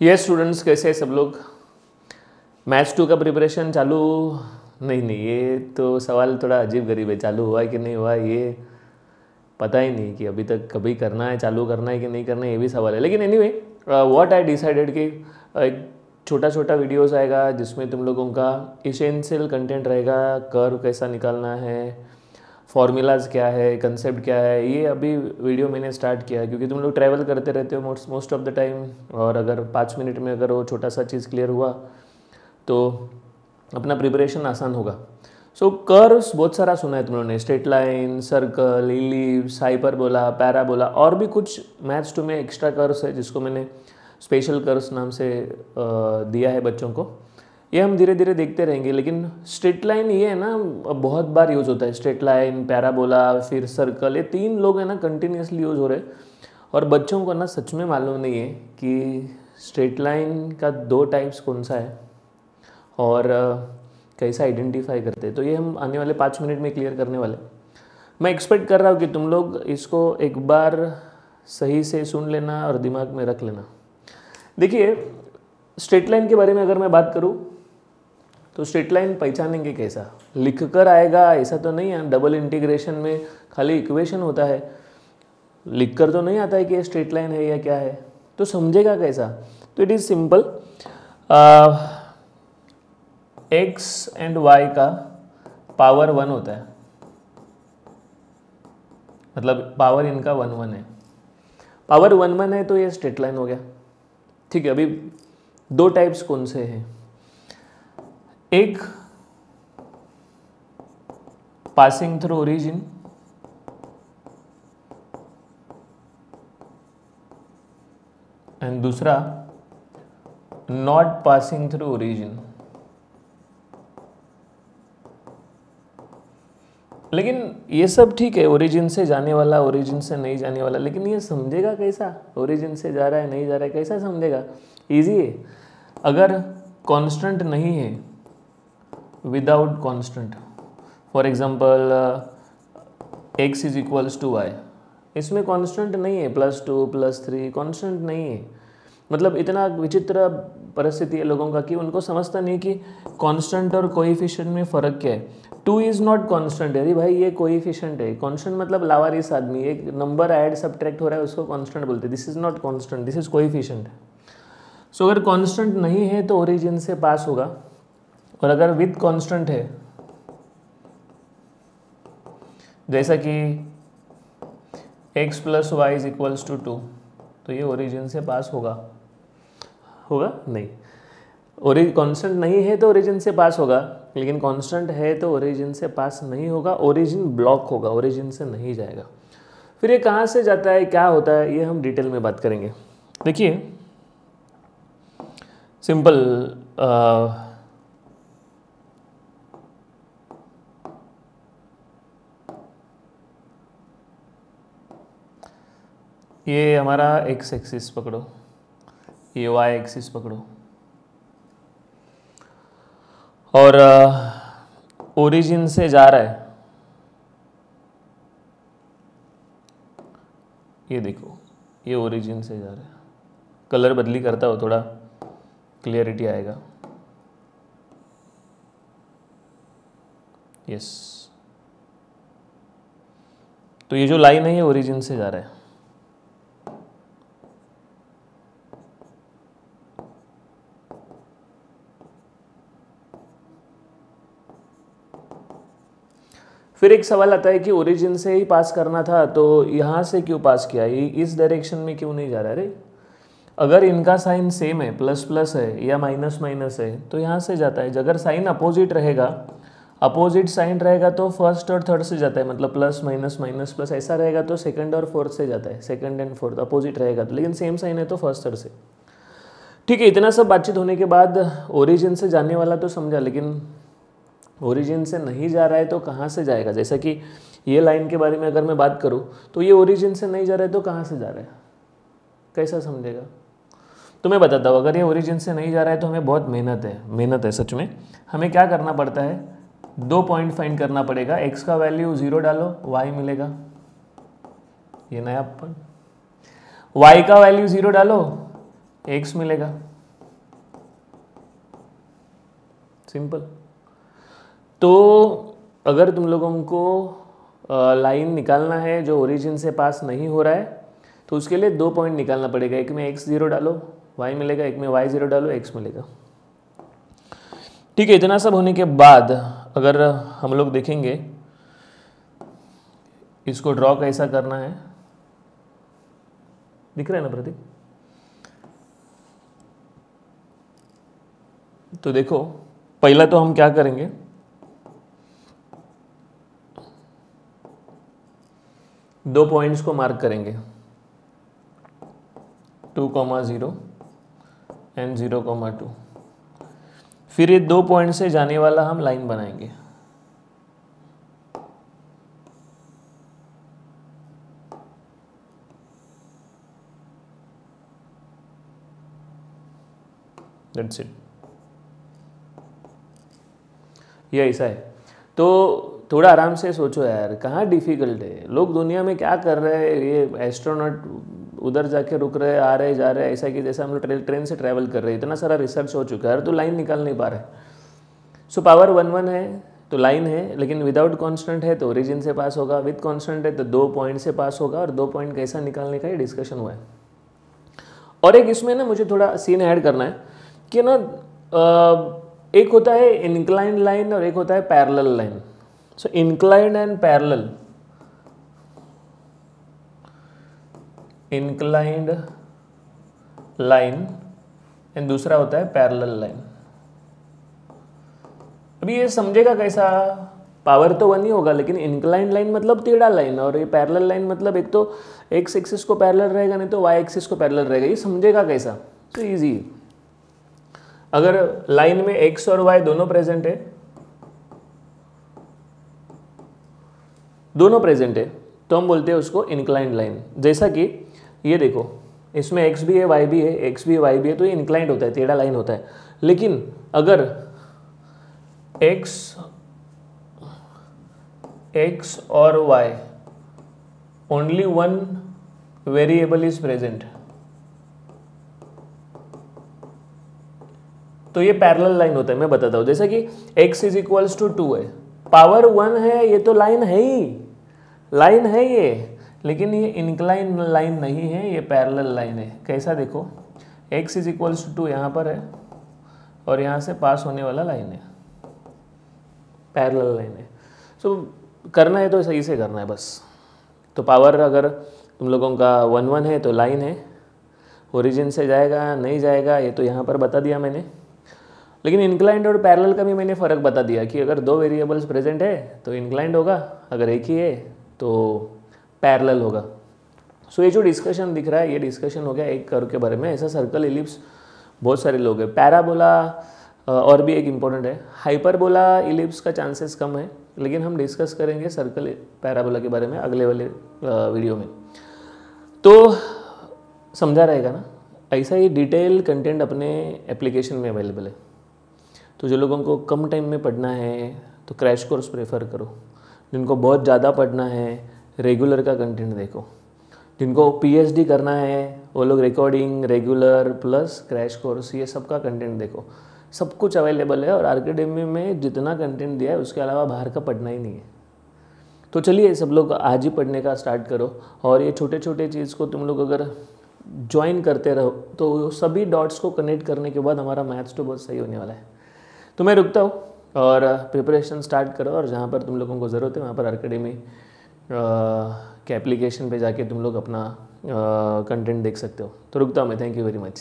ये स्टूडेंट्स कैसे हैं सब लोग? मैथ्स 2 का प्रिपरेशन चालू? नहीं, ये तो सवाल थोड़ा अजीब गरीब है। चालू हुआ है कि नहीं हुआ ये पता ही नहीं कि अभी तक कभी करना है, चालू करना है कि नहीं करना है, ये भी सवाल है। लेकिन एनीवे व्हाट आई डिसाइडेड कि एक छोटा छोटा वीडियोस आएगा जिसमें तुम लोगों का इसेंशियल कंटेंट रहेगा। कर्व कैसा निकालना है, फॉर्मूलाज क्या है, कंसेप्ट क्या है, ये अभी वीडियो मैंने स्टार्ट किया क्योंकि तुम लोग ट्रैवल करते रहते हो मोस्ट ऑफ द टाइम। और अगर 5 मिनट में अगर वो छोटा सा चीज़ क्लियर हुआ तो अपना प्रिपरेशन आसान होगा। सो कर्व्स बहुत सारा सुना है तुम लोगों ने, straight line, circle, ellipse, hyperbola, parabola, और भी कुछ मैथ्स 2 में एक्स्ट्रा कर्व्स है जिसको मैंने स्पेशल कर्व्स नाम से दिया है बच्चों को। ये हम धीरे धीरे देखते रहेंगे। लेकिन स्ट्रेट लाइन ये है ना, बहुत बार यूज़ होता है। स्ट्रेट लाइन, पैराबोला, फिर सर्कल, ये 3 लोग हैं ना कंटिन्यूसली यूज़ हो रहे हैं। और बच्चों को ना सच में मालूम नहीं है कि स्ट्रेट लाइन का 2 टाइप्स कौन सा है और कैसा आइडेंटिफाई करते हैं। तो ये हम आने वाले 5 मिनट में क्लियर करने वाले। मैं एक्सपेक्ट कर रहा हूँ कि तुम लोग इसको एक बार सही से सुन लेना और दिमाग में रख लेना। देखिए, स्ट्रेट लाइन के बारे में अगर मैं बात करूँ तो स्ट्रेट लाइन पहचानेंगे कैसा? लिख कर आएगा ऐसा तो नहीं है। डबल इंटीग्रेशन में खाली इक्वेशन होता है, लिख कर तो नहीं आता है कि ये स्ट्रेट लाइन है या क्या है। तो समझेगा कैसा? तो it is simple. X and y का पावर 1 होता है, मतलब पावर इनका 1 1 है। पावर 1 1 है तो ये स्ट्रेट लाइन हो गया। ठीक है, अभी 2 टाइप्स कौन से हैं? एक पासिंग थ्रू ओरिजिन, एंड दूसरा नॉट पासिंग थ्रू ओरिजिन। लेकिन ये सब ठीक है, ओरिजिन से जाने वाला, ओरिजिन से नहीं जाने वाला, लेकिन ये समझेगा कैसा? ओरिजिन से जा रहा है, नहीं जा रहा है, कैसा समझेगा? इजी है। अगर कांस्टेंट नहीं है, without constant, for example x is equals to y, इसमें कांस्टेंट नहीं है, +2 +3 कांस्टेंट नहीं है। मतलब इतना विचित्र परिस्थिति है लोगों का कि उनको समझता नहीं कि कांस्टेंट और कोएफिशिएंट में फ़र्क क्या है। 2 इज़ नॉट कांस्टेंट है। अरे भाई, ये कोएफिशिएंट है। कांस्टेंट मतलब लावारिस आदमी, एक नंबर ऐड सब्ट्रैक्ट हो रहा है उसको कांस्टेंट बोलते हैं। This is not constant, this is coefficient. So अगर कांस्टेंट नहीं है तो ओरिजिन से पास होगा, और अगर विद कांस्टेंट है, जैसा कि x + y is equals to 2, तो ये ओरिजिन से पास होगा नहीं। कांस्टेंट नहीं है तो ओरिजिन से पास होगा, लेकिन कांस्टेंट है तो ओरिजिन से पास नहीं होगा, ओरिजिन ब्लॉक होगा, ओरिजिन से नहीं जाएगा। फिर ये कहाँ से जाता है, क्या होता है, ये हम डिटेल में बात करेंगे। देखिए, सिंपल ये हमारा x एक्सिस पकड़ो, ये y एक्सिस पकड़ो, और ओरिजिन से जा रहा है। ये देखो, ये ओरिजिन से जा रहा है। कलर बदली करता हो, थोड़ा क्लियरिटी आएगा। यस, तो ये जो लाइन है ये ओरिजिन से जा रहा है। फिर एक सवाल आता है कि ओरिजिन से ही पास करना था तो यहाँ से क्यों पास किया, ये इस डायरेक्शन में क्यों नहीं जा रहा है? अरे अगर इनका साइन सेम है, प्लस प्लस है या माइनस माइनस है, तो यहाँ से जाता है। अगर साइन अपोजिट रहेगा, अपोजिट साइन रहेगा तो फर्स्ट और थर्ड से जाता है, मतलब प्लस माइनस माइनस प्लस ऐसा रहेगा तो सेकंड और फोर्थ से जाता है। सेकंड एंड फोर्थ अपोजिट रहेगा तो, लेकिन सेम साइन है तो फर्स्ट थर्ड से। ठीक है, इतना सब बातचीत होने के बाद ओरिजिन से जाने वाला तो समझा, लेकिन ओरिजिन से नहीं जा रहा है तो कहाँ से जाएगा? जैसा कि ये लाइन के बारे में अगर मैं बात करूँ तो ये ओरिजिन से नहीं जा रहा है तो कहाँ से जा रहा है, कैसा समझेगा? तो मैं बताता हूँ। अगर ये ओरिजिन से नहीं जा रहा है तो हमें बहुत मेहनत है सच में। हमें क्या करना पड़ता है, 2 पॉइंट फाइंड करना पड़ेगा। x का वैल्यू 0 डालो, y मिलेगा, ये नया पॉइंट। y का वैल्यू 0 डालो, x मिलेगा, सिंपल। तो अगर तुम लोगों को लाइन निकालना है जो ओरिजिन से पास नहीं हो रहा है, तो उसके लिए 2 पॉइंट निकालना पड़ेगा। एक में x0 डालो y मिलेगा, एक में y0 डालो x मिलेगा। ठीक है, इतना सब होने के बाद अगर हम लोग देखेंगे इसको ड्रॉ कैसा करना है, दिख रहा है ना प्रतीक? तो देखो, पहला तो हम क्या करेंगे, दो पॉइंट्स को मार्क करेंगे, 2,0 एंड 0,2। फिर ये 2 पॉइंट से जाने वाला हम लाइन बनाएंगे। दैट्स इट, ये ऐसा है। तो थोड़ा आराम से सोचो यार, कहाँ डिफ़िकल्ट है? लोग दुनिया में क्या कर रहे हैं, ये एस्ट्रोनॉट उधर जाके रुक रहे, आ रहे जा रहे, ऐसा कि जैसे हम लोग ट्रेन से ट्रैवल कर रहे हैं। इतना सारा रिसर्च हो चुका है, तो लाइन निकाल नहीं पा रहे। सो पावर 1 है तो लाइन है, लेकिन विदाउट कांस्टेंट है तो ओरिजिन से पास होगा, विद कांस्टेंट है तो 2 पॉइंट से पास होगा, और 2 पॉइंट कैसा निकालने का ये डिस्कशन हुआ है। और एक इसमें ना मुझे थोड़ा सीन ऐड करना है कि ना, एक होता है इंक्लाइंड लाइन और एक होता है parallel line. So inclined and parallel, inclined line and दूसरा होता है पैरेलल लाइन। अभी ये समझेगा कैसा? पावर तो 1 ही होगा, लेकिन इंक्लाइंड लाइन मतलब टेढ़ा लाइन, और ये पैरेलल लाइन मतलब एक तो एक्स एक्सिस को पैरेलल रहेगा, नहीं तो वाई एक्सिस को पैरेलल रहेगा। ये समझेगा कैसा? तो इजी, अगर लाइन में एक्स और वाई दोनों प्रेजेंट है, दोनों प्रेजेंट है, तो हम बोलते हैं उसको इंक्लाइंड लाइन। जैसा कि ये देखो, इसमें एक्स भी है वाई भी है, एक्स भी है वाई भी है, तो ये इंक्लाइंड होता है, टेढ़ा लाइन होता है। लेकिन अगर एक्स और y only one variable is present, तो ये पैरेलल लाइन होता है। मैं बताता हूँ, जैसा कि x इज इक्वल्स टू 2 है, पावर 1 है, ये तो लाइन है ही, लाइन है ये, लेकिन ये इंक्लाइन लाइन नहीं है, ये पैरेलल लाइन है। कैसा देखो, x इज इक्वल्स टू 2 यहाँ पर है, और यहाँ से पास होने वाला लाइन है, पैरेलल लाइन है। सो करना है तो सही से करना है बस। तो पावर अगर तुम लोगों का 1 है तो लाइन है, ओरिजिन से जाएगा नहीं जाएगा ये तो यहाँ पर बता दिया मैंने। लेकिन इंक्लाइंड और पैरेलल का भी मैंने फ़र्क बता दिया कि अगर 2 वेरिएबल्स प्रेजेंट है तो इंक्लाइंड होगा, अगर एक ही है तो पैरेलल होगा। सो ये जो डिस्कशन दिख रहा है, ये डिस्कशन हो गया एक कर्व के बारे में। ऐसा सर्कल, इलिप्स बहुत सारे लोग हैं। पैराबोला और भी एक इम्पॉर्टेंट है। हाइपरबोला इलिप्स का चांसेस कम है, लेकिन हम डिस्कस करेंगे सर्कल पैराबोला के बारे में अगले वाले वीडियो में। तो समझा रहेगा ना? ऐसा ही डिटेल कंटेंट अपने एप्लीकेशन में अवेलेबल है। तो जो लोगों को कम टाइम में पढ़ना है तो क्रैश कोर्स प्रेफर करो, जिनको बहुत ज़्यादा पढ़ना है रेगुलर का कंटेंट देखो, जिनको पीएचडी करना है वो लोग recording, regular plus crash course, ये सब का कंटेंट देखो। सब कुछ अवेलेबल है, और आरकेडेमी में जितना कंटेंट दिया है उसके अलावा बाहर का पढ़ना ही नहीं है। तो चलिए सब लोग आज ही पढ़ने का स्टार्ट करो, और ये छोटे छोटे चीज़ को तुम लोग अगर ज्वाइन करते रहो तो सभी डॉट्स को कनेक्ट करने के बाद हमारा मैथ्स तो बहुत सही होने वाला है। तो मैं रुकता हूँ और प्रिपरेशन स्टार्ट करो, और जहाँ पर तुम लोगों को ज़रूरत है वहाँ पर आरकेडेमी के एप्लीकेशन पे जाके तुम लोग अपना कंटेंट देख सकते हो। तो रुकता हूँ मैं, थैंक यू वेरी मच।